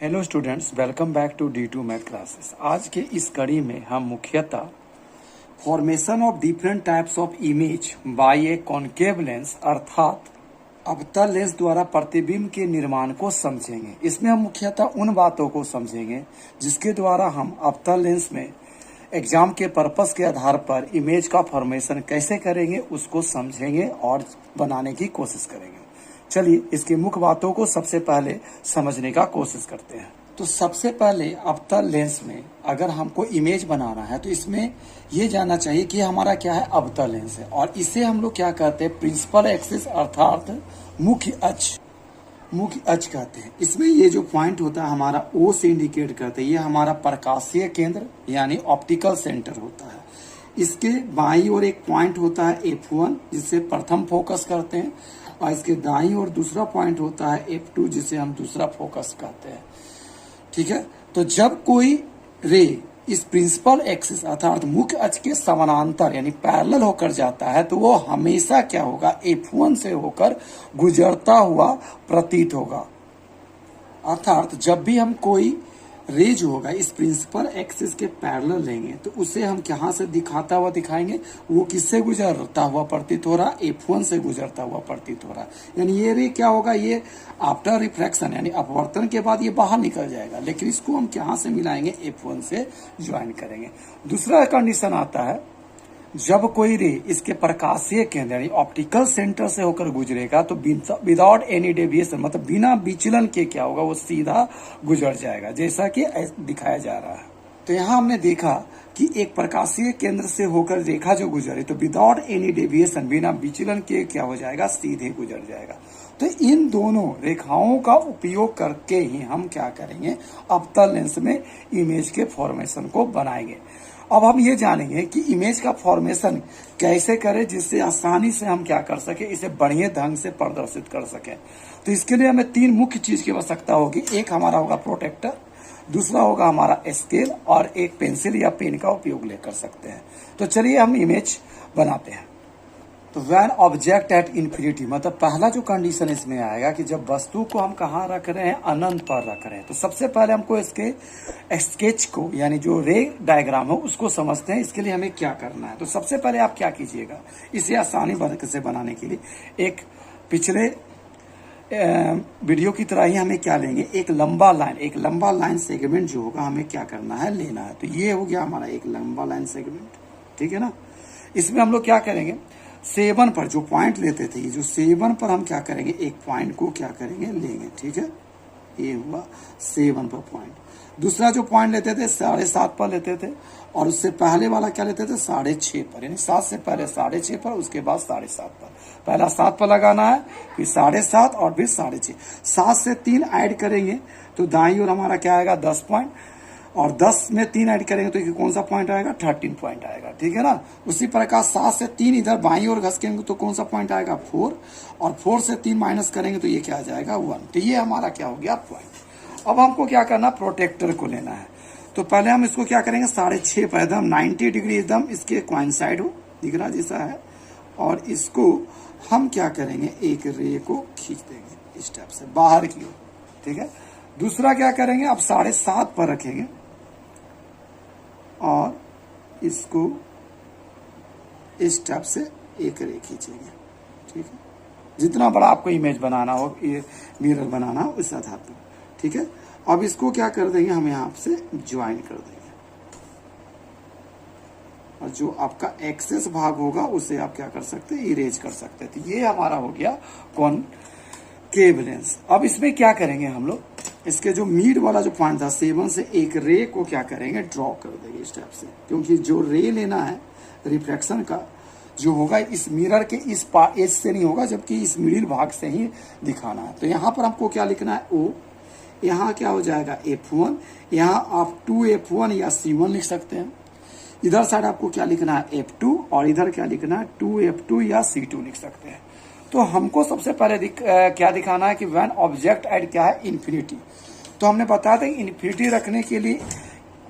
Hello students, welcome back to D2 math classes. आज के इस कड़ी में हम मुख्यतः formation of different types of image by a concave lens अर्थात अवतल लेंस द्वारा प्रतिबिंब के निर्माण को समझेंगे। इसमें हम मुख्यतः उन बातों को समझेंगे जिसके द्वारा हम अवतल लेंस में एग्जाम के पर्पस के आधार पर इमेज का फॉर्मेशन कैसे करेंगे उसको समझेंगे और बनाने की कोशिश करेंगे। चलिए इसकी मुख्य बातों को सबसे पहले समझने का कोशिश करते हैं। तो सबसे पहले अवतल लेंस में अगर हमको इमेज बनाना है तो इसमें ये जानना चाहिए कि हमारा क्या है, अवतल लेंस है। और इसे हम लोग क्या कहते हैं, प्रिंसिपल एक्सिस अर्थात मुख्य अक्ष कहते हैं। इसमें ये जो पॉइंट होता है हमारा ओ से इंडिकेट करते हैं, ये हमारा प्रकाशीय केंद्र यानी ऑप्टिकल सेंटर होता है। इसके बाईं ओर एक पॉइंट होता है F1 जिसे प्रथम फोकस करते हैं, और इसके दाईं ओर दूसरा पॉइंट होता है F2 जिसे हम दूसरा फोकस कहते हैं। ठीक है, तो जब कोई रे इस प्रिंसिपल एक्सिस अर्थात मुख्य अक्ष के समानांतर यानी पैरेलल होकर जाता है तो वो हमेशा क्या होगा, F1 से होकर गुजरता हुआ प्रतीत होगा। अर्थात जब भी हम कोई रे जो होगा इस प्रिंसिपल एक्सिस के पैरेलल लेंगे तो उसे हम कहाँ से दिखाता हुआ दिखाएंगे, वो किससे गुजरता हुआ प्रतीत हो रहा, F1 से गुजरता हुआ प्रतीत हो रहा। यानी ये रे क्या होगा, ये आफ्टर रिफ्रैक्शन यानी अपवर्तन के बाद ये बाहर निकल जाएगा, लेकिन इसको हम कहाँ से मिलाएंगे, F1 से ज्वाइन करेंगे। दूसरा कंडीशन आता है जब कोई रे इसके प्रकाशीय केंद्र यानी ऑप्टिकल सेंटर से होकर गुजरेगा तो विदाउट एनी डेविएशन मतलब बिना विचलन के क्या होगा, वो सीधा गुजर जाएगा, जैसा कि दिखाया जा रहा है। तो यहाँ हमने देखा कि एक प्रकाशीय केंद्र से होकर रेखा जो गुजरे तो विदाउट एनी डेविएशन बिना विचलन के क्या हो जाएगा, सीधे गुजर जाएगा। तो इन दोनों रेखाओं का उपयोग करके ही हम क्या करेंगे, अवतल लेंस में इमेज के फॉर्मेशन को बनाएंगे। अब हम ये जानेंगे कि इमेज का फॉर्मेशन कैसे करें जिससे आसानी से हम क्या कर सके, इसे बढ़िया ढंग से प्रदर्शित कर सके। तो इसके लिए हमें तीन मुख्य चीज की आवश्यकता होगी। एक हमारा होगा प्रोटेक्टर, दूसरा होगा हमारा स्केल, और एक पेंसिल या पेन का उपयोग ले कर सकते हैं। तो चलिए हम इमेज बनाते हैं। तो व्हेन ऑब्जेक्ट एट इन्फिनिटी मतलब पहला जो कंडीशन इसमें आएगा कि जब वस्तु को हम कहाँ रख रहे हैं, अनंत पर रख रहे हैं। तो सबसे पहले हमको इसके स्केच को यानी जो रे डायग्राम है उसको समझते हैं। इसके लिए हमें क्या करना है, तो सबसे पहले आप क्या कीजिएगा, इसे आसानी से बनाने के लिए एक पिछले वीडियो की तरह ही हमें क्या लेंगे, एक लंबा लाइन सेगमेंट जो होगा हमें क्या करना है, लेना है। तो ये हो गया हमारा एक लंबा लाइन सेगमेंट, ठीक है ना। इसमें हम लोग क्या करेंगे, 7 पर जो पॉइंट लेते थे, ये जो 7 पर हम क्या करेंगे, एक पॉइंट को क्या करेंगे, लेंगे। ठीक है, ये हुआ 7 पर पॉइंट। दूसरा जो पॉइंट लेते थे 7.5 पर लेते थे, और उससे पहले वाला क्या लेते थे, 6.5 पर, यानी 7 से पहले 6.5 पर, उसके बाद 7.5 पर। पहला 7 पर लगाना है, फिर 7.5 और फिर 6.5। 7 से 3 ऐड करेंगे तो दाईं ओर हमारा क्या आएगा, 10 पॉइंट, और 10 में 3 ऐड करेंगे तो कौन सा पॉइंट आएगा, 13 पॉइंट आएगा। ठीक है ना। उसी प्रकार 7 से 3 इधर बाईं ओर घसकेंगे तो कौन सा पॉइंट आएगा, 4, और 4 से 3 माइनस करेंगे तो ये क्या आ जाएगा, 1। तो ये हमारा क्या हो गया, पॉइंट। अब हमको क्या करना, प्रोटेक्टर को लेना है। तो पहले हम इसको क्या करेंगे, 6.5 पर एकदम 90 डिग्री एकदम इसके कोइंसाइड हो, दिख रहा जैसा है, और इसको हम क्या करेंगे, एक रे को खींच देंगे इस टाइप से बाहर की ओर। ठीक है। दूसरा क्या करेंगे, अब 7.5 पर रखेंगे और इसको इस टाइप से एक रे खींचेंगे। ठीक है, जितना बड़ा आपको इमेज बनाना हो, ये मिरर बनाना हो उस आधार पर। ठीक है, अब इसको क्या कर देंगे, हम यहाँ से ज्वाइन कर देंगे, और जो आपका एक्सेस भाग होगा उसे आप क्या कर सकते हैं, इरेज कर सकते हैं। तो ये हमारा हो गया कॉनकेव लेंस। अब इसमें क्या करेंगे हम लोग, इसके जो मिड वाला जो पॉइंट था 7 से एक रे को क्या करेंगे, ड्रॉ कर देंगे इस टाइप से, क्योंकि जो रे लेना है रिफ्लेक्शन का जो होगा इस मिरर के इस एज से नहीं होगा, जबकि इस मिडिल भाग से ही दिखाना है। तो यहाँ पर हमको क्या लिखना है, O, यहाँ क्या हो जाएगा F1, यहाँ आप 2F1 या C1 लिख सकते हैं। इधर साइड आपको क्या लिखना है, F2, और इधर क्या लिखना है, 2F2 या C2 लिख सकते हैं। तो हमको सबसे पहले क्या दिखाना है कि व्हेन ऑब्जेक्ट एट क्या है, इन्फिनिटी। तो हमने बताया था इन्फिनिटी रखने के लिए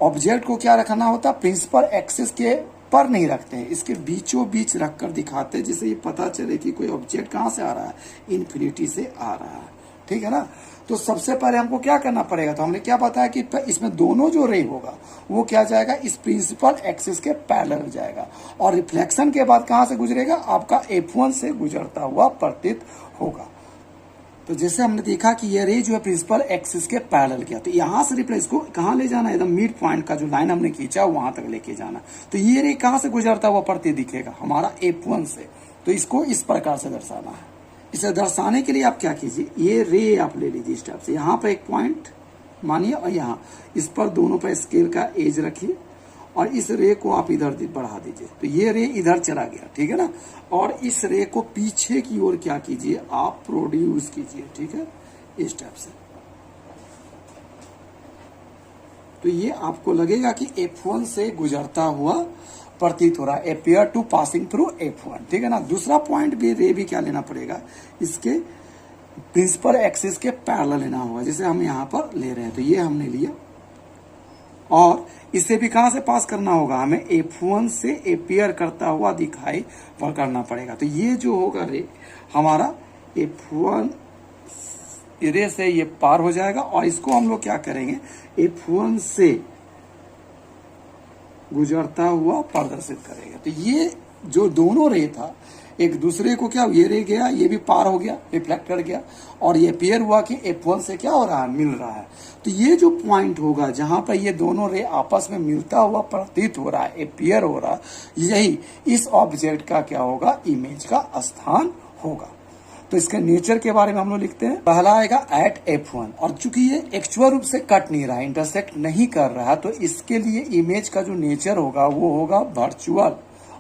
ऑब्जेक्ट को क्या रखना होता है, प्रिंसिपल एक्सिस के पर नहीं रखते हैं, इसके बीचों बीच रखकर दिखाते हैं, जिससे ये पता चले कि कोई ऑब्जेक्ट कहाँ से आ रहा है, इन्फिनिटी से आ रहा है। ठीक है ना। तो सबसे पहले हमको क्या करना पड़ेगा, तो हमने क्या बताया कि इसमें दोनों जो रे होगा वो क्या जाएगा, इस प्रिंसिपल एक्सिस के पैरेलल जाएगा और रिफ्लेक्शन के बाद कहां से गुजरेगा, आपका F1 से गुजरता हुआ प्रतीत होगा। तो जैसे हमने देखा कि ये रे जो है प्रिंसिपल एक्सिस के पैरेलल किया, तो यहां से रिप्लेस को कहां ले जाना है, एकदम मिड पॉइंट का जो लाइन हमने खींचा वहां तक लेके जाना। तो ये रे कहां से गुजरता हुआ प्रतीत दिखेगा, हमारा F1 से। तो इसको इस प्रकार से दर्शाना है। इसे दर्शाने के लिए आप क्या कीजिए, ये रे आप ले लीजिए इस टाइप से, यहाँ पर एक पॉइंट मानिए और यहाँ इस पर दोनों पर स्केल का एज रखिए और इस रे को आप इधर बढ़ा दीजिए। तो ये रे इधर चला गया, ठीक है ना। और इस रे को पीछे की ओर क्या कीजिए, आप प्रोड्यूस कीजिए, ठीक है, इस टाइप से। तो ये आपको लगेगा कि F1 से गुजरता हुआ प्रतीत हो रहा है, appear to passing through F1, ठीक है ना। दूसरा पॉइंट भी रे भी क्या लेना पड़ेगा, इसके प्रिंसिपल एक्सिस के पैरेलल लेना होगा, जैसे हम यहाँ पर ले रहे हैं। तो ये हमने लिया और इसे भी कहां से पास करना होगा, हमें F1 से अपियर करता हुआ दिखाई करना पड़ेगा। तो ये जो होगा रे हमारा F1 रे से ये पार हो जाएगा और इसको हम लोग क्या करेंगे, F1 से गुजरता हुआ प्रदर्शित करेगा। तो ये जो दोनों रे था एक दूसरे को क्या, ये रे गया, ये भी पार हो गया, रिफ्लेक्ट कर गया और ये अपियर हुआ कि F1 से क्या हो रहा है, मिल रहा है। तो ये जो पॉइंट होगा जहां पर ये दोनों रे आपस में मिलता हुआ प्रतीत हो रहा है, अपियर हो रहा है, यही इस ऑब्जेक्ट का क्या होगा, इमेज का स्थान होगा। तो इसके नेचर के बारे में हम लोग लिखते हैं, पहला आएगा एट F1 और चूंकि ये एक्चुअल रूप से कट नहीं रहा है, इंटरसेक्ट नहीं कर रहा है, तो इसके लिए इमेज का जो नेचर होगा वो होगा वर्चुअल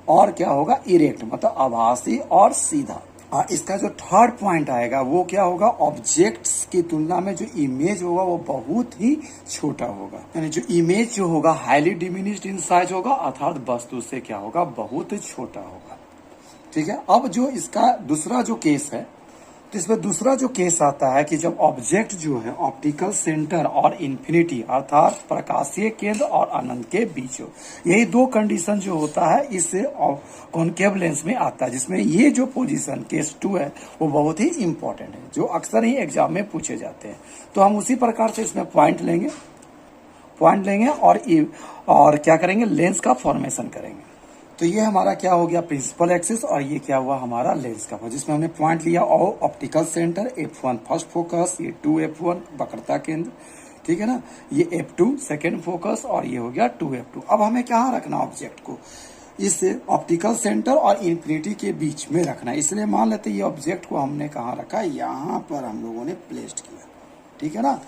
और क्या होगा, इरेक्ट, मतलब आभासी और सीधा। और इसका जो थर्ड पॉइंट आएगा वो क्या होगा, ऑब्जेक्ट्स की तुलना में जो इमेज होगा वो बहुत ही छोटा होगा, यानी जो इमेज जो होगा हाईली डिमिनिश्ड इन साइज होगा, अर्थात वस्तु से क्या होगा, बहुत ही छोटा होगा, ठीक है। अब जो इसका दूसरा जो केस है, तो इसमें दूसरा जो केस आता है कि जब ऑब्जेक्ट जो है ऑप्टिकल सेंटर और इन्फिनिटी अर्थात प्रकाशीय केंद्र और अनंत के बीच हो, यही दो कंडीशन जो होता है इस कॉन्केव लेंस में आता है, जिसमें ये जो पोजीशन केस 2 है वो बहुत ही इंपॉर्टेंट है, जो अक्सर ही एग्जाम में पूछे जाते हैं। तो हम उसी प्रकार से इसमें पॉइंट लेंगे और क्या करेंगे, लेंस का फॉर्मेशन करेंगे। तो ये हमारा क्या हो गया, प्रिंसिपल एक्सिस, और ये क्या हुआ, हमारा लेंस का, जिसमें हमने पॉइंट लिया और optical centre F1 first focus, ये 2F1 वक्रता केंद्र, ठीक है ना, ये F2 सेकेंड फोकस और ये हो गया 2F2। अब हमें कहाँ रखना ऑब्जेक्ट को, इस ऑप्टिकल सेंटर और इन्फिनिटी के बीच में रखना है। इसलिए मान लेते ये ऑब्जेक्ट को हमने कहाँ रखा, यहाँ पर हम लोगों ने प्लेस्ड किया, ठीक है ना।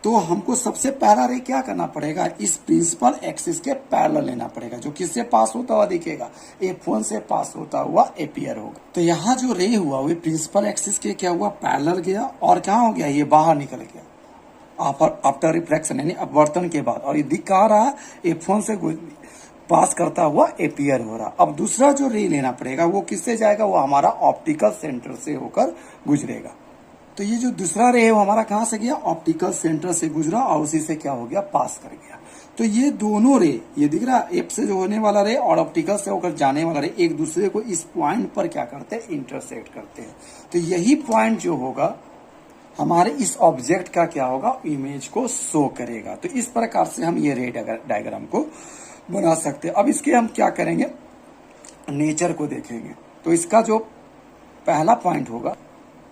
तो हमको सबसे पहला रे क्या करना पड़ेगा, इस प्रिंसिपल एक्सिस के पैरेलल लेना पड़ेगा, जो किससे पास होता हुआ दिखेगा, F1 से पास होता हुआ अपियर होगा। तो यहाँ जो रे हुआ वो प्रिंसिपल एक्सिस के क्या हुआ, पैरेलल गया और क्या हो गया, ये बाहर निकल गया आफ्टर रिफ्लेक्शन, यानी अपवर्तन के बाद, और ये दिख कहाँ रहा, F1 से पास करता हुआ अपियर हो रहा। अब दूसरा जो रे लेना पड़ेगा वो किससे जाएगा, वो हमारा ऑप्टिकल सेंटर से होकर गुजरेगा। तो ये जो दूसरा रे है वो हमारा कहां से गया, ऑप्टिकल सेंटर से गुजरा और उसी से क्या हो गया, पास कर गया। तो ये दोनों रे, ये दिख रहा है F से जो होने वाला रे और ऑप्टिकल से होकर जाने वाला रे एक दूसरे को इस पॉइंट पर क्या करते हैं, इंटरसेक्ट करते हैं। तो यही पॉइंट जो होगा हमारे इस ऑब्जेक्ट का क्या होगा, इमेज को शो करेगा। तो इस प्रकार से हम ये रे डायग्राम को बना सकते हैं। अब इसके हम क्या करेंगे, नेचर को देखेंगे। तो इसका जो पहला पॉइंट होगा,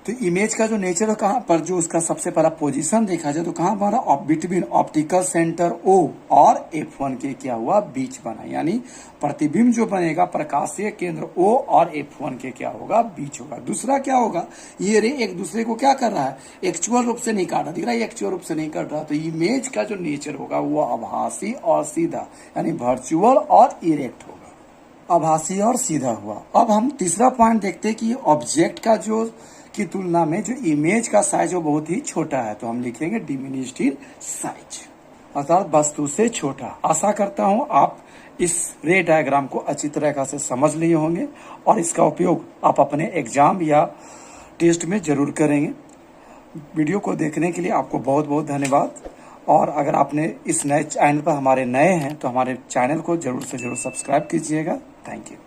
तो इमेज का जो नेचर है कहाँ पर, जो उसका सबसे पहला पोजीशन देखा जाए तो कहाँ बना, बिटवीन ऑप्टिकल सेंटर O और F1 के क्या हुआ, बीच बना, यानी प्रतिबिंब जो बनेगा प्रकाशीय केंद्र O और F1 के क्या होगा, बीच होगा। दूसरा क्या होगा, ये रे एक दूसरे को क्या कर रहा है, एक्चुअल रूप से नहीं काट रहा, दिख रहा है एक्चुअल रूप से नहीं काट रहा। तो इमेज का जो नेचर होगा वो आभासी और सीधा, यानी वर्चुअल और इरेक्ट होगा, आभासी और सीधा हुआ। अब हम तीसरा पॉइंट देखते हैं कि ऑब्जेक्ट का जो की तुलना में जो इमेज का साइज वो बहुत ही छोटा है, तो हम लिखेंगे डिमिनिश्ड इन साइज, अर्थात वस्तु से छोटा। आशा करता हूं आप इस रे डायग्राम को अच्छी तरह से समझ लिए होंगे और इसका उपयोग आप अपने एग्जाम या टेस्ट में जरूर करेंगे। वीडियो को देखने के लिए आपको बहुत बहुत धन्यवाद। और अगर आपने इस नए चैनल पर हमारे नए हैं तो हमारे चैनल को जरूर से जरूर सब्सक्राइब कीजिएगा। Thank you.